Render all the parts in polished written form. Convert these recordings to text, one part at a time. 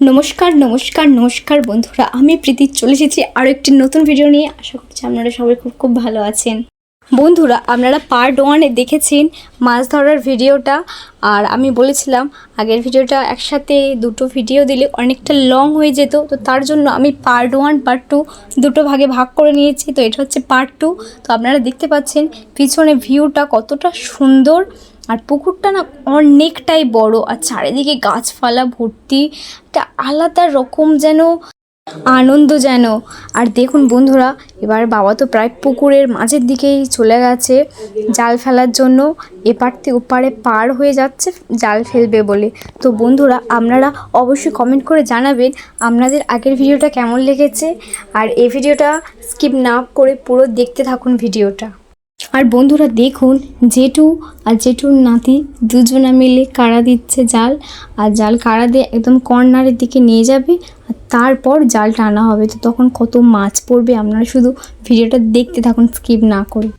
নমস্কার নমস্কার নমস্কার বন্ধুরা, আমি প্রীতি চলে এসেছি আরও একটি নতুন ভিডিও নিয়ে। আশা করছি আপনারা সবাই খুব খুব ভালো আছেন। বন্ধুরা, আপনারা পার্ট 1-এ দেখেছেন মাছ ধরার ভিডিওটা, আর আমি বলেছিলাম আগের ভিডিওটা একসাথে দুটো ভিডিও দিলে অনেকটা লং হয়ে যেত, তো তার জন্য আমি পার্ট 1 পার্ট 2 দুটো ভাগে ভাগ করে নিয়েছি। তো এটা হচ্ছে পার্ট 2। তো আপনারা দেখতে পাচ্ছেন পিছনে ভিউটা কতটা সুন্দর, আর পুকুরটা না অনেকটাই বড়, আর চারিদিকে গাছপালা ভর্তি, একটা আলাদা রকম যেন আনন্দ যেন। আর দেখুন বন্ধুরা, এবার বাবা তো প্রায় পুকুরের মাঝের দিকেই চলে গেছে জাল ফেলার জন্য, এপার থেকে ওপারে পার হয়ে যাচ্ছে জাল ফেলবে বলে। তো বন্ধুরা, আপনারা অবশ্যই কমেন্ট করে জানাবেন আপনাদের আগের ভিডিওটা কেমন লেগেছে, আর এই ভিডিওটা স্কিপ না করে পুরো দেখতে থাকুন ভিডিওটা। আর বন্ধুরা দেখুন, জেঠু আর জেঠুর নাতি দুজনা মিলে কাড়া দিচ্ছে জাল, আর জাল কাড়া দিয়ে একদম কর্নারের দিকে নিয়ে যাবে, আর তারপর জাল টানা হবে। তো তখন কত মাছ পড়বে, আপনারা শুধু ভিডিওটা দেখতে থাকুন স্কিপ না করে।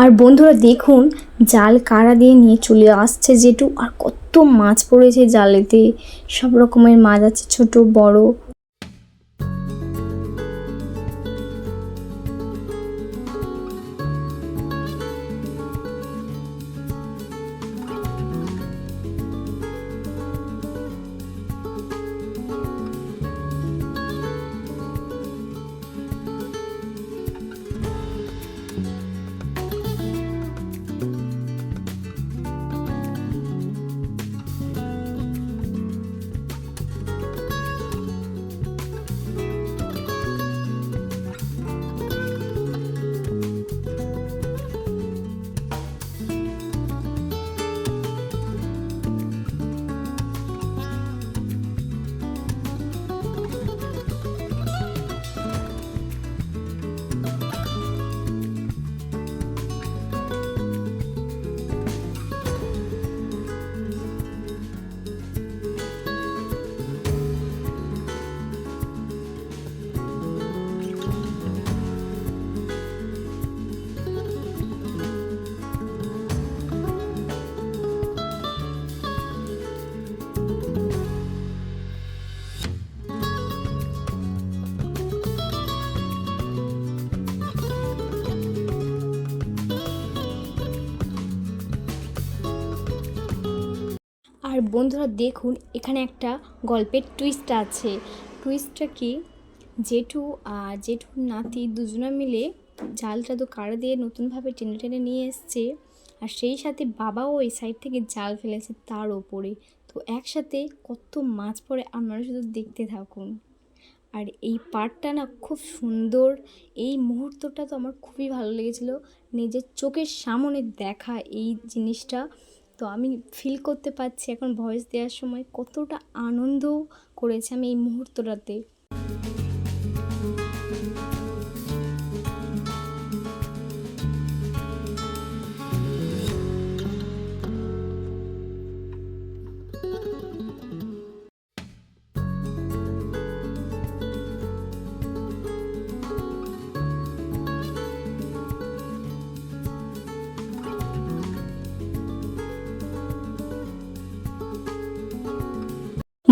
আর বন্ধুরা দেখুন, জাল কাড়া দিয়ে নিয়ে চলে আসছে জেঠু, আর কত মাছ পড়েছে জালেতে, সব রকমের মাছ আছে, ছোট বড়। আর বন্ধুরা দেখুন, এখানে একটা গল্পের টুইস্ট আছে। টুইস্টটা কি, জেঠু আর জেঠুর নাতি দুজনা মিলে জালটা তো কাড়া দিয়ে নতুনভাবে টেনে টেনে নিয়ে এসছে, আর সেই সাথে বাবাও ওই সাইড থেকে জাল ফেলেছে তার ওপরে। তো একসাথে কত মাছ পড়ে, আপনারা শুধু দেখতে থাকুন। আর এই পার্টটা না খুব সুন্দর, এই মুহূর্তটা তো আমার খুবই ভালো লেগেছিলো, নিজের চোখের সামনে দেখা এই জিনিসটা। তো আমি ফিল করতে পারছি এখন ভয়েস দেওয়ার সময় কতটা আনন্দ করেছি আমি এই মুহূর্তটাতে।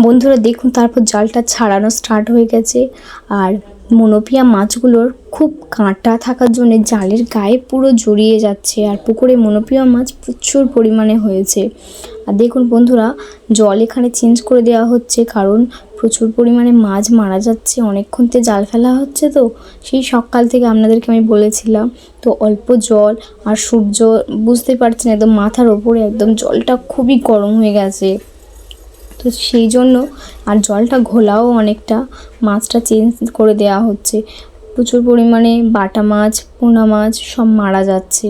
বন্ধুরা দেখুন তারপর জালটা ছাড়ানো স্টার্ট হয়ে গেছে। আর মনোপিয়া মাছগুলোর খুব কাঁটা থাকার জন্য জালের গায়ে পুরো জড়িয়ে যাচ্ছে। আর পুকুরে মনোপিয়া মাছ প্রচুর পরিমাণে হয়েছে। আর দেখুন বন্ধুরা জল এখানে চেঞ্জ করে দেওয়া হচ্ছে, কারণ প্রচুর পরিমাণে মাছ মারা যাচ্ছে। অনেকক্ষণ থেকে জাল ফেলা হচ্ছে, তো সেই সকাল থেকে আপনাদেরকে আমি বলেছিলাম। তো অল্প জল আর সূর্য বুঝতে পারছেন একদম মাথার ওপরে, একদম জলটা খুবই গরম হয়ে গেছে। তো সেই জন্য আর জলটা ঘোলাও অনেকটা, মাছটা চেঞ্জ করে দেওয়া হচ্ছে। প্রচুর পরিমাণে বাটা মাছ, পোনা মাছ সব মারা যাচ্ছে।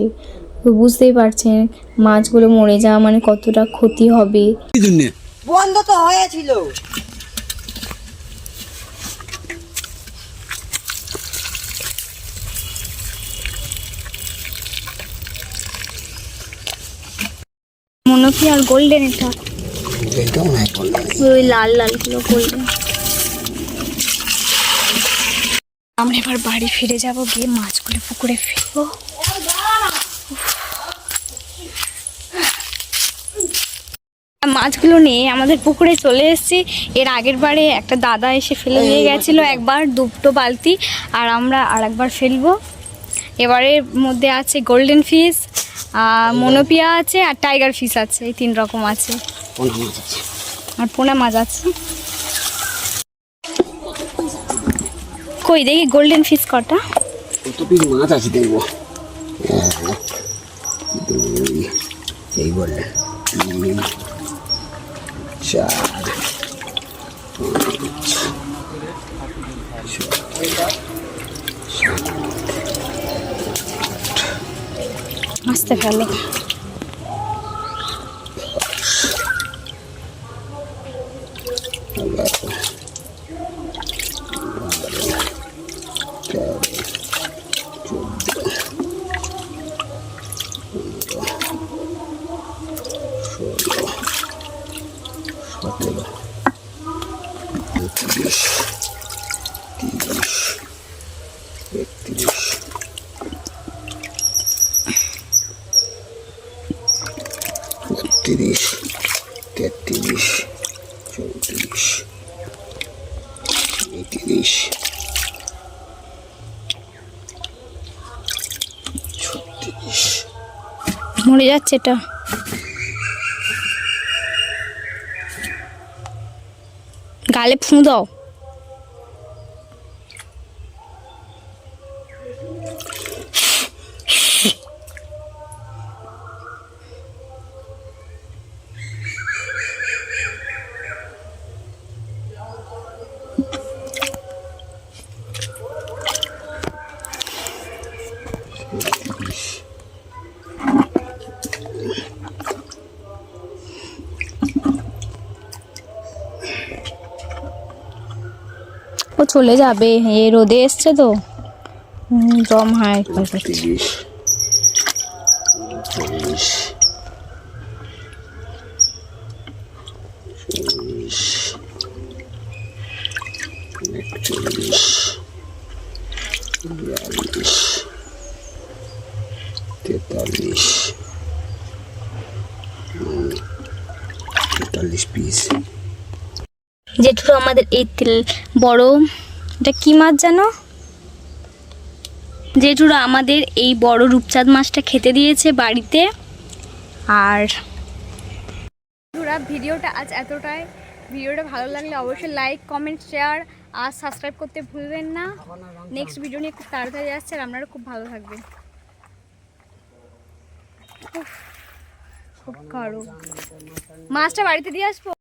তো বুঝতেই পারছেন মাছগুলো মরে যাওয়া মানে কতটা ক্ষতি হবে। বন্ধ তো হয়েছিল। মনোপি আর গোল্ডেন, এটা ওই লাল লালগুলো গোল্ডেন। আমরা এবার বাড়ি ফিরে যাব, গিয়ে মাছগুলো পুকুরে ফেলবো। মাছগুলো নিয়ে আমাদের পুকুরে চলে এসেছি। এর আগের বারে একটা দাদা এসে ফেলে দিয়ে গেছিলো একবার 2টো বালতি, আর আমরা আর একবার ফেলবো। এবারের মধ্যে আছে গোল্ডেন ফিশ, মনোপিয়া আছে, আর টাইগার ফিশ আছে। এই 3 রকম আছে, আর পোনা মাছ আছে। কই দেখি গোল্ডেন ফিশ কটা? কত পিস মাছ আছে দেখবো। এই বললে 3 4 আস্তে ফেলো। তিরিশ 33 34 35 36 মরে যাচ্ছে এটা। গালে ফু দাও। ও চলে যাবে, এ রোদে এসছে তো জম হয়। 30 40 43 পিস। জেঠু আমাদের এই বড়, এটা কি মাছ জানো? জেঠুরা আমাদের এই বড় রূপচাঁদ মাছটা খেতে দিয়েছে বাড়িতে। আর ভিডিওটা আজ এতটাই। ভিডিওটা ভালো লাগলে অবশ্যই লাইক, কমেন্ট, শেয়ার আর সাবস্ক্রাইব করতে ভুলবেন না। নেক্সট ভিডিও নিয়ে খুব তাড়াতাড়ি আসছে, আর আপনারা খুব ভালো থাকবেন। খুব কারো মাছটা বাড়িতে দিয়ে আসবো।